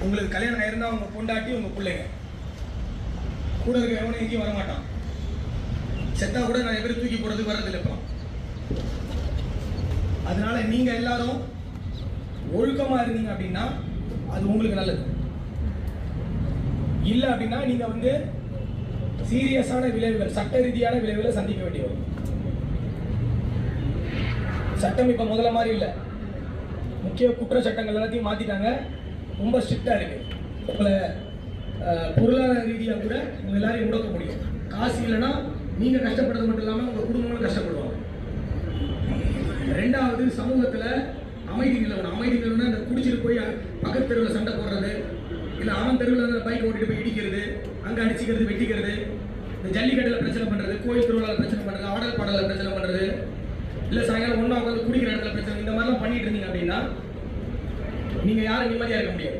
உங்களுக்கு கல்யாணம் ஆயிருந்தா உங்க பொண்டாட்டி உங்க பிள்ளைங்க கூட இருக்க எவனும் எங்கேயும் வரமாட்டான். செத்தா கூட நிறைய பேர் தூக்கி போடுறதுக்கு வர்றதில்லை இப்போ. அதனால நீங்க எல்லாரும் ஒழுக்கமா இருந்தீங்க அப்படின்னா அது உங்களுக்கு நல்லது. இல்லை அப்படின்னா நீங்க வந்து சீரியஸான விளைவுகள், சட்ட ரீதியான விளைவுகளை சந்திக்க வேண்டிய வரும். சட்டம் இப்ப முதல்ல மாதிரி இல்லை. முக்கிய குற்ற சட்டங்கள் எல்லாத்தையும் மாத்திட்டாங்க. ரொம்ப ஸ்ட்ரிக்டா இருக்கு. உங்களை பொருளாதார ரீதியாக கூட உங்க எல்லாரையும் முடக்க முடியும். காசு இல்லைன்னா நீங்க கஷ்டப்படுறது மட்டும் இல்லாம உங்க குடும்பங்களும் கஷ்டப்படுவாங்க. ரெண்டாவது, சமூகத்துல அமைதி நிலவணும். அமைதி நிலவனா இந்த குடிச்சிட்டு போய் பக்கத்து தெருவில் சண்டை போடுறது, இல்லை அவன் தெருவில் பைக் ஓட்டிட்டு போய் இடிக்கிறது, அங்கே அடிச்சுக்கிறது, வெட்டிக்கிறது, இந்த ஜல்லிக்கட்டில் பிரச்சனை பண்ணுறது, கோயில் திருவிழாவில் பிரச்சனை பண்ணுறது, ஆடல் பாடலில் பிரச்சனை பண்ணுறது, இல்லை சாயங்காலம் ஒன்றா உட்காந்து குடிக்கிற இடத்துல பிரச்சனை, இந்த மாதிரிலாம் பண்ணிட்டு இருந்தீங்க அப்படின்னா நீங்கள் யாரும் நிம்மதியாக இருக்க முடியாது.